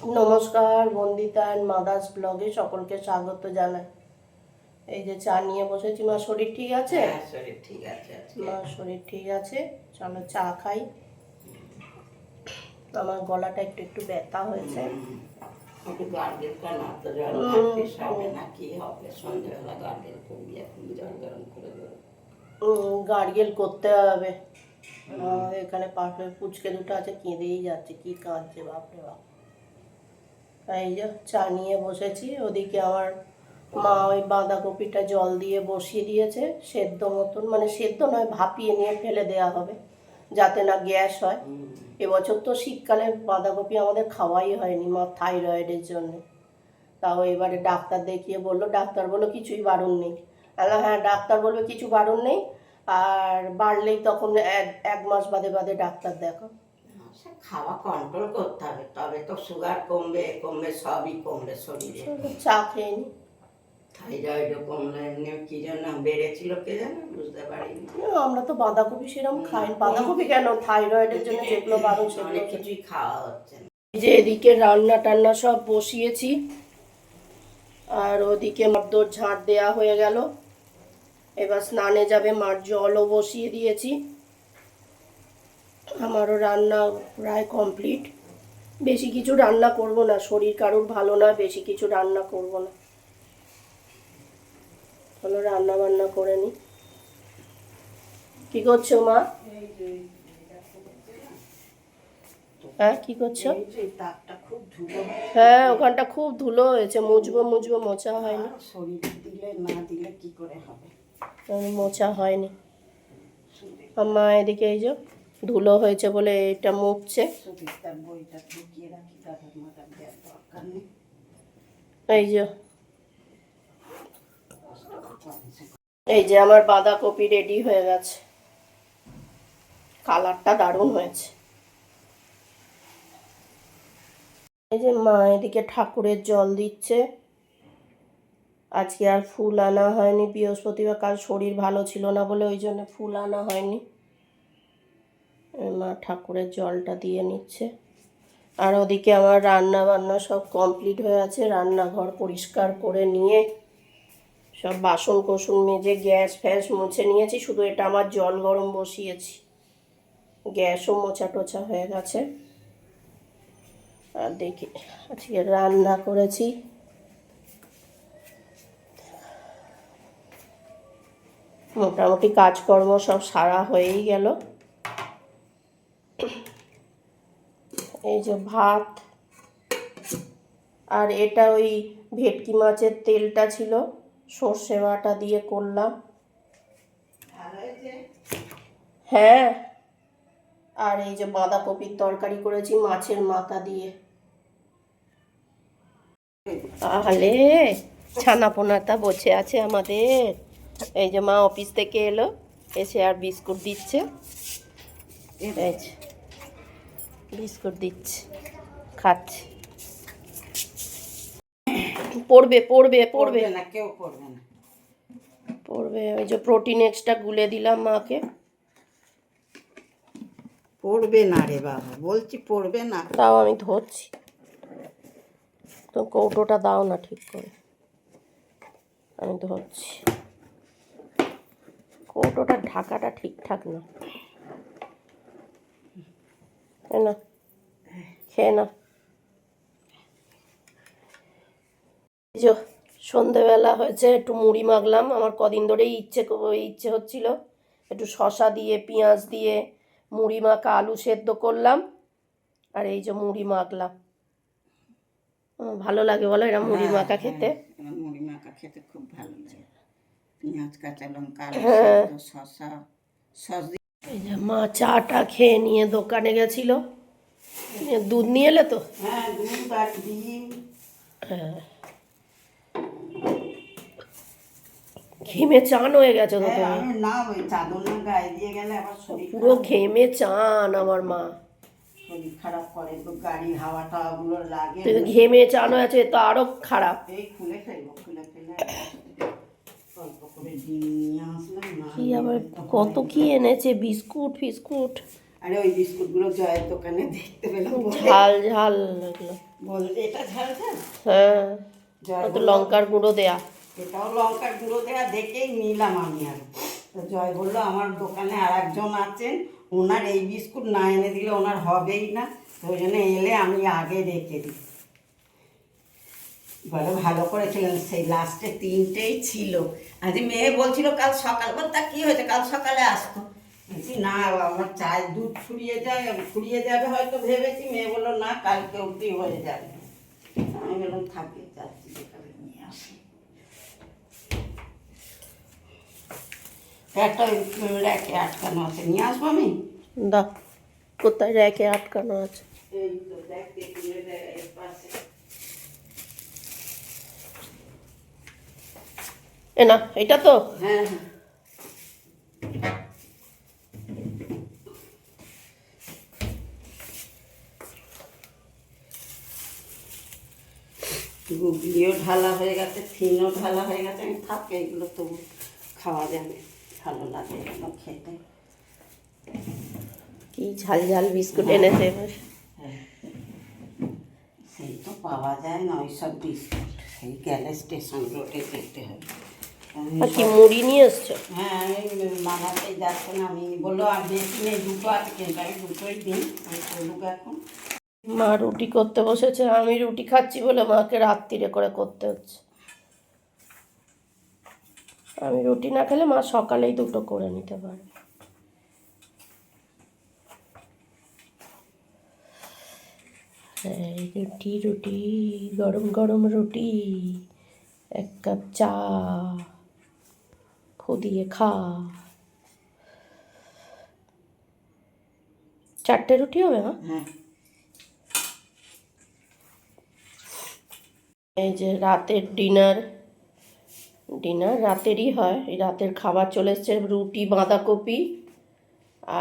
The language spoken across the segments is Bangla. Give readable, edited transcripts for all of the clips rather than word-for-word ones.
নমস্কার, বন্দিতা অ্যান্ড মাদার্স ব্লগে সকলকে স্বাগত জানাই। এই যে চা নিয়ে বসেছি। মা শরীর ঠিক আছে? হ্যাঁ, শরীর ঠিক আছে আজকে। মা শরীর ঠিক আছে, চলো চা খাই। আমার গলাটা একটু একটু ব্যথা হয়েছে। একটু গার্গেল কর না, তো জল খাচ্ছিস হবে না, কি হবে? সন্ধ্যেবেলা গার্গেল করবি, এখন জল গরম করে দেবো। গার্গেল করতে হবে। এখানে পাশে পুচকে দুটো আছে, কেঁদেই যাচ্ছে, কি কাঁদছে বাপরে বাপ। এই যে চা নিয়ে বসেছি। ওদিকে আমার মা ওই বাঁধাকপিটা জল দিয়ে বসিয়ে দিয়েছে, সেদ্ধ মতন, মানে সেদ্ধ নয়, ভাপিয়ে নিয়ে ফেলে দেওয়া হবে যাতে না গ্যাস হয়। এবছর তো শীতকালে বাঁধাকপি আমাদের খাওয়াই হয়নি মা থাইরয়েডের জন্য। তাও এবারে ডাক্তার দেখিয়ে বললো, ডাক্তার বললো কিছুই বারণ নেই। হ্যাঁ, ডাক্তার বলবে কিছু বারণ নেই, আর বাড়লেই তখন এক মাস বাদে বাদে ডাক্তার দেখো। খাওয়া কন্ট্রোল করতে হবে, তবে তো সুগার কমবে, সবই কমবে শরীরে। চা খেয়ে নি। থাইরয়েডও কমলো, এমনি কি জন্য বেড়েছিল কে জানে, বুঝতে পারিনি। আমরা তো বাঁধাকপি সেরকম খাই। বাঁধাকপি কেন, থাইরয়েডের জন্য যেগুলো বারণ সেগুলো অনেক কিছুই খাওয়া হচ্ছে না। এই যে এদিকে রান্না টান্না সব বসিয়েছি, আর ওদিকে মর্দর ঝাঁট দেয়া হয়ে গেল। এবার স্নানে যাবে, মার জলও বসিয়ে দিয়েছি। আমারও রান্না প্রায় কমপ্লিট। বেশি কিছু রান্না করব না, শরীর কারোর ভালো না, বেশি কিছু রান্না করব না। চলো রান্না বান্না করে নি। কি করছো মা? হ্যাঁ, কি করছো? হ্যাঁ, ওখানটা খুব ধুলো হয়েছে, মুছবো মোছা হয়নি। শরীর দিলে না দিলে কি করে হবে, মোছা হয়নি। মা এদিকে এই যে ধুলো হয়েছে বলে এটা মুছছে। এই যে এই যে আমার বাঁধাকপি রেডি হয়ে গেছে, কালারটা দারুণ হয়েছে। এই যে মা এদিকে ঠাকুরের জল দিচ্ছে। আজকে আর ফুল আনা হয়নি, বৃহস্পতিবার, কাল শরীর ভালো ছিল না বলে ওই জন্য ফুল আনা হয়নি। মা ঠাকুরের জলটা দিয়ে নিচ্ছে। আর ওদিকে আমার রান্না বান্না সব কমপ্লিট হয়ে আছে। রান্নাঘর পরিষ্কার করে নিয়ে সব বাসন কোসন মেজে গ্যাস ফ্যাস মুছে নিয়েছি। শুধু এটা আমার জল গরম বসিয়েছি, গ্যাসও মোছা টোছা হয়ে গেছে। আর দেখি আজকে রান্না করেছি মোটামুটি, কাজকর্ম সব সারা হয়েই গেল। এই যে ভাত, আর এটা ওই ভেটকি মাছের তেলটা ছিল, সর্ষে বাটা দিয়ে করলাম। হ্যাঁ, আর এই যে বাঁধাকপির তরকারি করেছি মাছের মাথা দিয়ে। তাহলে ছানাপোনাটা বসে আছে আমাদের। এই যে মা অফিস থেকে এলো, এসে আর বিস্কুট দিচ্ছে। এই যে বিস্কুট দিচ্ছে, খাচ্ছে। পড়বে পড়বে পড়বে না, কেউ পড়বে না, পড়বে। ওই যে প্রোটিন এক্সট্রা গুলে দিলাম মাকে। পড়বে না রে বাবা, বলছি পড়বে না। তাও আমি ধরছি, তো কৌটোটা দাও না ঠিক করে, আমি ধরছি। কৌটোটার ঢাকাটা ঠিকঠাক না, তাই না? খেয়ে না। এই যে সন্ধেবেলা হয়েছে, একটু মুড়ি মাখলাম। আমার কদিন ধরেই ইচ্ছে হচ্ছিল একটু শসা দিয়ে পেঁয়াজ দিয়ে মুড়ি মাখা, আলু সেদ্ধ করলাম, আর এই যে মুড়ি মাখলাম। ভালো লাগে বলো এরা মুড়ি মাখা খেতে? মুড়ি মাখা খেতে খুব ভালো লাগে, পেঁয়াজ কাঁচা লঙ্কা শসা সস। এই যে মা চাটা খেয়ে নিয়ে দোকানে গেছিল, দুধ নিয়ে এলে তো। হ্যাঁ, দুধ আর ডিম। হ্যাঁ, ঘেমে চান হয়ে গেছে তো তুমি। না, ওই চাদর না গায়ে দিয়ে গেলে আবার শরীর পুরো ঘেমে চান আমার মা। শরীর খারাপ করে তো, গাড়ি হাওয়া টাওয়াগুলো লাগে। ঘেমে চান হয়ে আছে তো আরো খারাপ। এই খুলে ফেলবো, খুলে ফেলে অল্প করে ডিম নিয়ে আসলাম। কি আবার কত কি এনেছে, বিস্কুট ফিস্কুট। আরে ওই বিস্কুটগুলো জয়ের দোকানে দেখতে পেলাম বলে ঝাল ঝাল লাগলো। এটা ঝাল ঝাল। হ্যাঁ, জয় কত বলল, লঙ্কার গুঁড়ো দেয়া। এটাও লঙ্কার গুঁড়ো দেওয়া দেখেই নিলাম আমি। আর তো জয় বললো আমার দোকানে আর একজন আছেন, ওনার এই বিস্কুট না এনে দিলে ওনার হবেই না, তো ওই জন্য এলে আমি আগে রেখে দিই। বলে ভালো করেছিলেন, সেই লাস্টে 3টেই ছিল। আজ মেয়ে বলছিল কাল সকাল, বল তা কী হয়েছে, কাল সকালে আসতো। বলছি না আমার চায়ের দুধ ফুরিয়ে যাবে হয়তো ভেবেছি। মেয়ে বললো না কালকে অবধি হয়ে যাবে। আমি বললাম থাকে, যাচ্ছি যেখানে নিয়ে আসি। একটা র্যাকে আটকানো আছে, নিয়ে আসবো আমি। দা, কোথায় র্যাকে আটকানো আছে? এই তো দেখ টেবিলের এর পাশে। এ না, এটা তো হ্যাঁ হ্যাঁ। গুগলিও ঢালা হয়ে গেছে, থিনও ঢালা হয়ে গেছে। আমি থাকে এগুলো তবু খাওয়া যাবে, ভালো লাগে এগুলো খেতে। কি ঝাল ঝাল বিস্কুট এনেছে এবার। হ্যাঁ, সেই তো পাওয়া যায় না ওই সব বিস্কুট, সেই গেলে স্টেশন রোডে যেতে হবে। আর কি মুড়ি নিয়ে এসছো? হ্যাঁ, আমি মানাতেই যাচ্ছে না। আমি বললো আর বেশি নেই, 2টো আছে, কিন্তু আমি 2টোই দিন। আমি করুক এখন। মা রুটি করতে বসেছে, আমি রুটি খাচ্ছি বলে মাকে রাত্রিরে করে করতে হচ্ছে। আমি রুটি না খেলে মা সকালেই 2টো করে নিতে পারে। এই রুটি রুটি, গরম গরম রুটি, 1 কাপ চা, ফুদিয়ে খা। 4টে রুটি হবে? হ্যাঁ, হ্যাঁ, এই যে রাতের ডিনার রাতেরই হয়। এই রাতের খাবার চলে এসছে, রুটি, বাঁধাকপি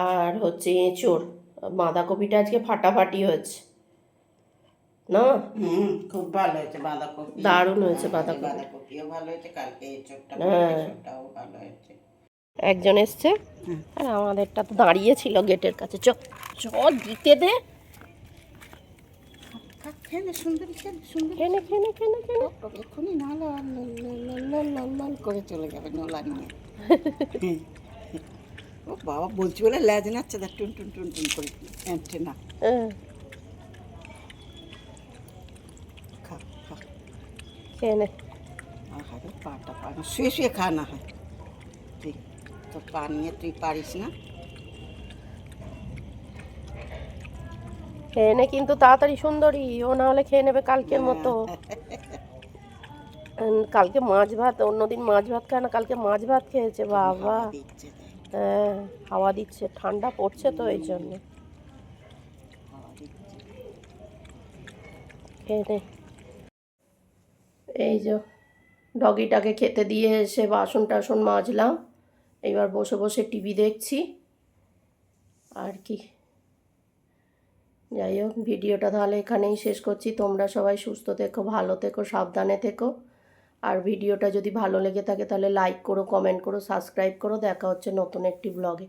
আর হচ্ছে এঁচোড়। বাঁধাকপিটা আজকে ফাটাফাটি হয়েছে না? খুব ভালো হয়েছে বাঁধাকপি। দারুণ হয়েছে হ্যাঁ, বাঁধাকপি। বাঁধাকপিও ভালো হয়েছে, কালকে এঁচোড়টাও ভালো হয়েছে। একজন এসছে আর আমাদেরটা তো দাঁড়িয়ে ছিল গেটের কাছে। চ চ দিতে দে। খেলে সুন্দর, সুন্দর খেনে খেনে খেনে খেনে। এক্ষুনি নাহলে লাল করে চলে যাবে নোলা নিয়ে। ও বাবা, বলছি বলে ল্যাজ নাচ্ছে, দেখ টুন টুন টুন টুন করে এঁটছে না। হ্যাঁ, খা খা। খেয়ে নে। আরে পাটা না, শুয়ে শুয়ে খা না হয়। তুই তো পা নিয়ে তুই পারিস না। খেয়ে নে কিন্তু তাড়াতাড়ি সুন্দরী, ও না হলে খেয়ে নেবে কালকের মতো। কালকে মাছ ভাত, অন্যদিন মাছ ভাত খায় না, কালকে মাছ ভাত খেয়েছে। বাবা, দিচ্ছে, হ্যাঁ হাওয়া দিচ্ছে, ঠান্ডা পড়ছে তো এই জন্য। খেয়ে নে। এই যে ডগিটাকে খেতে দিয়ে এসে বাসন টাসন মাজলাম, এইবার বসে বসে টিভি দেখছি আর কি। যাই হোক, ভিডিওটা তাহলে এখানেই শেষ করছি। তোমরা সবাই সুস্থ থেকো, ভালো থেকো, সাবধানে থেকো। আর ভিডিওটা যদি ভালো লেগে থাকে তাহলে লাইক করো, কমেন্ট করো, সাবস্ক্রাইব করো। দেখা হচ্ছে নতুন একটি ব্লগে।